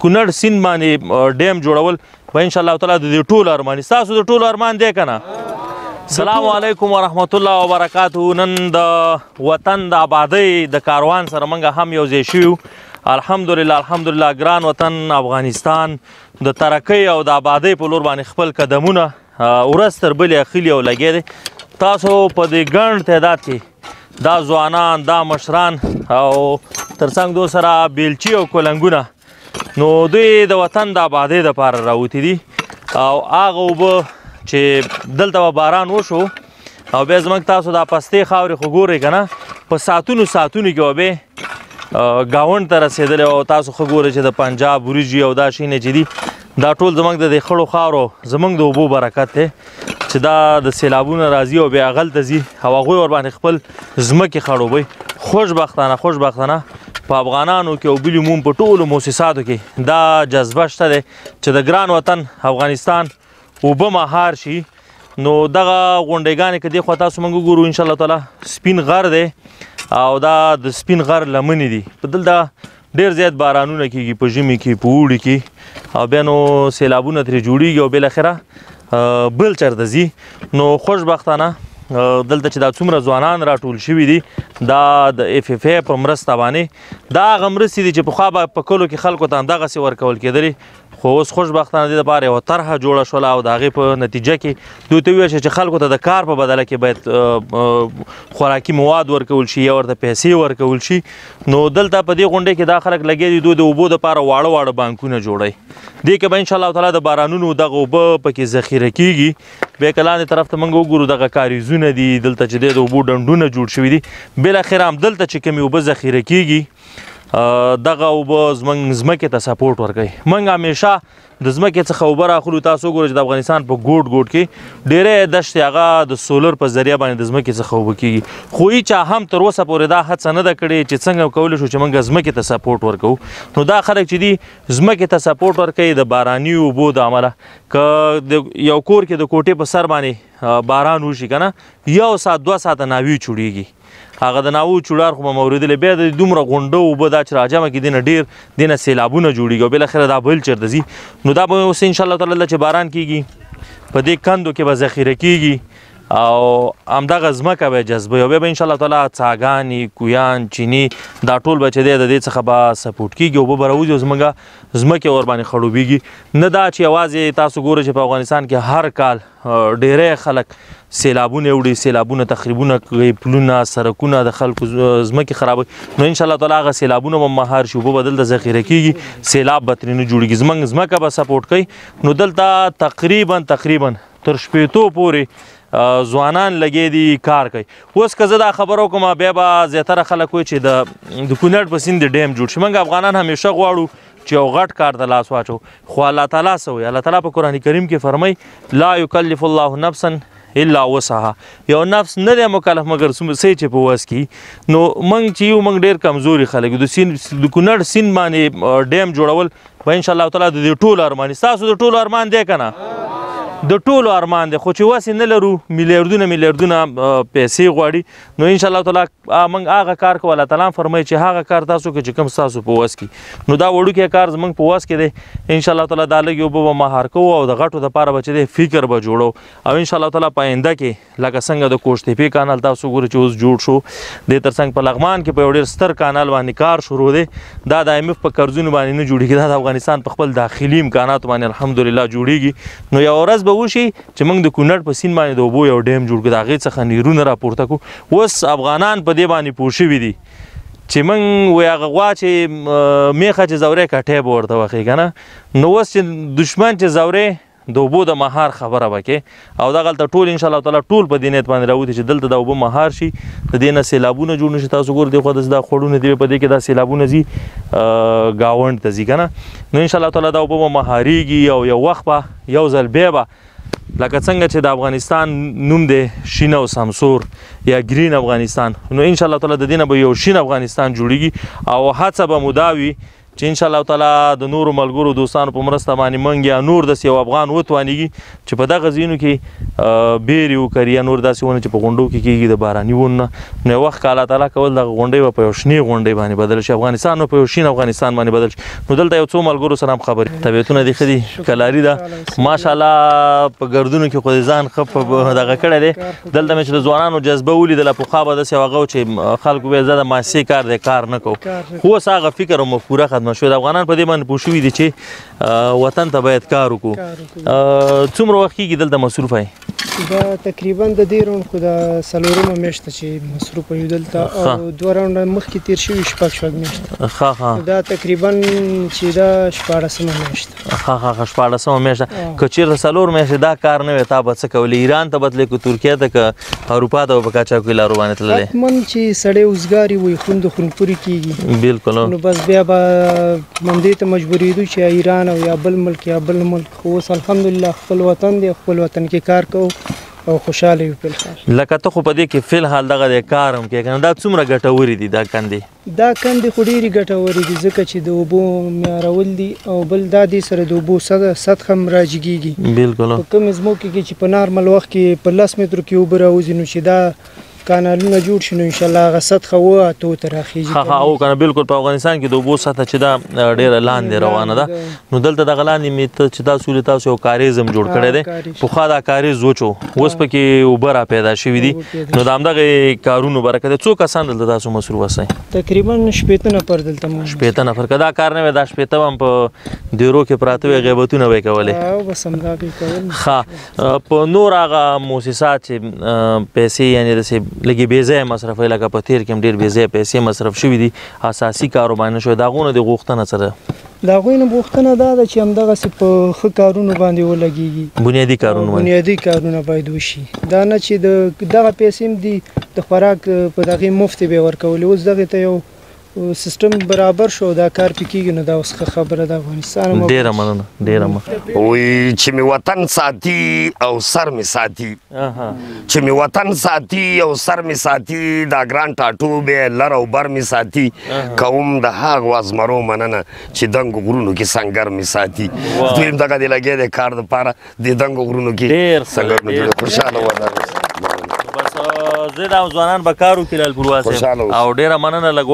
کونړ سیند باندې ډیم جوړول به انشاءالله تعالی د دې ټولو ارمان ستاسو د ټولو ارمان دی که نه؟ السلام علیکم ورحمت الله وبرکاتو. نن د وطن د آبادۍ د کاروان سره موږ هم یو ځای شوي یو. الحمدلله ګران وطن افغانستان د ترقۍ او د آبادۍ په لور باندې خپل قدمونه ورځ تر بلې اخلي او لګیا دی. تاسو په دې ګڼ تعداد کې دا ځوانان، دا مشران او ترڅنګ دو سره بیلچې او کولنګونه، نو دوی د وطن د آبادۍ دپاره راوتي دي. او هغه اوبه چې دلته به باران وشو او بیا زموږ تاسو دا پستې خاورې خو ګورئ که نه، په ساعتونو کې به بیا ګاونډ ته رسېدلی او تاسو ښه ګورئ چې د پنجاب وریجې او دا شیونه چې دي دا ټول زموږ د دې خړو خاورو زموږ د اوبو برکت دی چې دا د سیلابونه راځي او بیا هغلته ځي او هغوی ورباندې خپل ځمکې خړوبوي. خوشبختانه په افغانانو کې او بل عموم په ټولو موسساتو کې دا جذبه شته دی چې د ګران وطن افغانستان اوبه مهار شي. نو دغه غونډېګانې که دې خوا تاسو موږ وګورو انشاءالله تعالی سپین غر دی او دا د سپین غر لمنې دي. په دلته ډېر زیات بارانونه کېږي په ژمي کې، په اوړي کې، او بیا نو سیلابونه ترې جوړېږي او بالاخره بل چېرته ځي. نو خوشبختانه دلته چې دا څومره ځوانان راټول شوي دي دا د اف اف ای په مرسته باندې دا هغه مرستې دي چې پخوا به په کلو کې خلکو ته همدغسې ورکول کېدلې، خو اوس خوشبختانه دې دپاره یوه طرحه جوړه شوله او د هغې په نتیجه کې دوی ته وویل شي چې خلکو ته د کار په بدله کې باید خوراکي مواد ورکول شي یا ورته پیسې ورکول شي. نو دلته په دې غونډې کې دا خلک لګیا دي، دوی د اوبو دپاره واړه بانکونه جوړوي. دې کې به انشاءالله تعالی د بارانونو دغه اوبه پکې ذخیره کېږي. بیا که لاندې طرف ته موږ وګورو دغه کاریزونه دي، دلته چې دی د اوبو ډنډونه جوړ شوي دي. بالاخره هم دلته چې کومې اوبه ذخیره کېږي دغه اوبه زموږ ځمکې ته سپورټ ورکوي. موږ همیشه د ځمکې څخه اوبه راخلو. تاسو وګورئ چې د افغانستان په ګوټ کې ډېری دښتې هغه د سولر په ذریعه باندې د ځمکې څخه اوبه کېږي، خو هیچا هم تر اوسه پورې دا هڅه نه ده کړې چې څنګه کولی شو چې موږ ځمکې ته سپورټ ورکوو. نو دا خلک چې دي ځمکې ته سپورټ ورکوي د باراني اوبو د امله. که د یو کور کې د کوټې په سر باندې باران وشي که نه، 1 ساعت 2 ساعته ناوی چوړېږي. هغه د ناوو چوړار خو به مو اورېدلی، بیا د دومره غونډه اوبه دا چې راجمع کړي دې نه ډېر دې نه سیلابونه جوړېږي او بالاخره دا بل چېرته ځي. نو دا به اوس انشاءالله تعالی چې باران کېږي په دې کندو کې به ذخیره کېږي او همدغه ځمکه به جذبوي او بیا به انشاءالله تعالی څاګانې، کویان، چیني دا ټول به چې دی د دې څخه به سپورټ کېږي، اوبه به راوځي او زموږ ځمکې ورباندې خړوبېږي. نه دا چې یوازې تاسو ګورئ چې په افغانستان کې هر کال ډېری خلک سیلابونه وړي، سیلابونه تخریبونه کوي، پلونه، سړکونه د خلکو ځمکې خرابوي. نو انشاءالله تعالی هغه سیلابونه به مهار شي، اوبه به دلته ذخیره کېږي، سیلاب به ترې نه جوړېږي، زموږ ځمکه به سپورټ کوي. نو دلته تقریبا تر 80 پورې ځوانان لګیا دي، کار کوي. اوس که زه دا خبره وکړم بیا به زیاتره خلک وایي چې د کونړ په سیند ډیم جوړ شي. موږ افغانان همیشه غواړو چې یو غټ کار ته لاس واچو، خو الله تعالی څه وایي؟ الله تعالی په قرآن کریم کې فرمایي لا یکلف الله نفسا الا وسعها. یو نفس نه دی مکلف مګر څه چې په وس کي. نو موږ چې یو موږ ډېر کمزوري خلک د کونړ سیند باندې ډیم جوړول به انشاءالله تعالی د دې ټولو ارمان ستاسو د ټولو ارمان دی که نه؟ د ټولو ارمان دی، خو چې وس یې نه لرو، میلیاردونه پیسې غواړي. نو انشاءالله تعالی موږ هغه کار کوو. الله تعالی فرمایي چې هغه کار تاسو کوئ چې کوم ستاسو په وس کې. نو دا وړوکی کار زموږ په وس کې دی. انشاءالله تعالی دا لږې اوبه به مهار کوو او د غټو دپاره به چې دی فکر به جوړو او انشاءالله تعالی په آینده کې لکه څنګه د کوشتېپې کانال تاسو ګورئ چې اوس جوړ شو، دې ترڅنګ په لغمان کې په یو ډېر ستر کانال باندې کار شروع دی. دا د IMF په قرضونو باندې نه جوړېږي، دا د افغانستان په خپل داخلي امکاناتو باندې الحمدلله جوړېږي. نو یوه ورځ به وشي چې موږ د کونړ په سیند باندې د اوبو یو ډیم جوړ کړو، د هغې څخه نیرونه راپورته کړو. اوس افغانان په دې باندې پوه شوي دي چې موږ وایي هغه غوا چې میخه چې ځورې کټی به ورته وخی که نه. نو اوس چې دشمن چې ځورې د اوبو د مهار خبره به کې او دغلته ټول انشاءالله تعالی ټول په دې نیت باندې راوتي چې دلته د اوبه مهار شي، د دې نه سیلابونه جوړ نه شي. تاسو ګورئ دې خوا داسې دا خوړونه دي، په دې کې دا سیلابونه ځي ګاونډ ته ځي که نه. نو انشاءالله تعالی دا اوبه به مهارېږي او یو وخت به یو ځل بیا به لکه څنګه چې د افغانستان نوم دی شین او سمسور یا ګرین افغانستان، نو انشاءالله تعالی د دې نه به یو شین افغانستان جوړېږي او هڅه به مو دا وي چې ان شاء الله تعالی د نورو ملګرو دوستانو په مرسته باندې موږ یا نور داسې یو افغان وتوانېږي چې په دغه ځایونو کې بیرې وکړي یا نور داسې ونه چې په غونډو کې کېږي د باراني ونو نه نو یو وخت که الله تعالی کول دغه غونډۍ به په یو شنې غونډۍ باندې بدل شي افغانستان به په یو شین افغانستان باندې بدل شي نو دلته یو څو ملګرو سره هم خبرې طبیعتونه دې ښه دي کلاري ده ماشاءالله په ګردونو کې خو دې ځان ښه دغه کړی دی دلته مې چې د ځوانانو جذبه ولیدله پخوا به داسې هغه و چې خلکو به زه د ماسې کار دی کار نه کوو خو اوس هغه فکر او مفکوره ختمه شوې د افغانان په دې باندې پوه شوي دي چې وطن ته باید کار وکړو څومره وخت کېږي دلته مصروف یې دا تقریبا د دې راوند خو د څلورمه میاشت چې مصروف یو دلته او دوه راونډه مخکې تیر شوي شپږ میاشته دا تقریبا چې دا 14مه میاشت ښه 14مه میاشت که چېرته څلور میاشتې دا کار نه وی تا به څه کولی ایران ته به تللی که ترکیه ته که اروپا ته به په قاچاقي لارو باندې تللی حتما چې سړی اوزګاري وي خوند خونپورې کېږي بلکل نو بس بیا به همدې ته مجبورېدو چې ایران او یا بل ملک یا بل ملک خو اوس الحمدلله خپل وطن دی خپل وطن کې کار کوو او خوشاله یو په الحال لکه ته خو په دې کې فی الحال دغه د کار هم کوې که نه دا څومره ګټورې دي دا کندې دا کندې خو ډېرې ګټورې دي ځکه چې د اوبو معیارول دي او بل دا دې سره د اوبو سطحه هم راجګېږي بلکل په کومې ځمکو کې چې په نارمل وخت کې په 10 مترو کې اوبه راوځي نو چې دا کانالونه جوړ شي نو انشاءالله هغه سطحه اوه اتو ته راخېږي او که نه بلکل په افغانستان کې د اوبو سطحه چې دا ډېره لاندې روانه ده نو دلته دغه لاندې مې چې تاسو ولې تاسو یو کاریز هم جوړ کړی دی پخوا دا کاریز وچ و اوس پکې اوبه را پیدا شوي دي نو د همدغې کارونو برکت څو کسان دلته تاسو مصروف اوسئ تقریبا 15 نفر دلته 15 نفر که دا کار نه وی دا 15 به هم په دیرو کې پراته وی غیبتونه به یې کولې بس همدا به یې کول ښه په نور هغه مؤسسات چې پیسې یعنې داسې لږې بې ځایه مصرف لکه په تېر کې هم ډېر بې ځایه پیسې مصرف شوي دي اساسي کارو باندې شوی د هغو نه د غوښتنه څه ده د هغوی نه غوښتنه دا ده چې همدغسې په ښه کارونو باندې ولګېږي بنیادي کارونه باید وشي دا نه چې دغه پیسې هم دي د خوراک په دغې مفتې به یې ورکولې اوس دغې ته یو سیستم برابر شو دا کار پې کېږي نو دا اوس ښه خبره ده افغانستان ډېره مننه ډېره مننه وایي چې مې وطن ساتي او سر مې ساتي چې مې وطن ساتي او سر مې ساتي دا ګران ټاټوبې لر او بر مې ساتي کوم د هغو ازمرو مننه چې دنګو غرونو کې سنګر مې ساتي دویم دغه د لګیا د کار دپاره د دنګو غرونو کې سنګرونه جوړ خوشحاله ودان بس زه دا ځوانان به کار وکړي لالپوروا صاحب او ډېره مننه لږ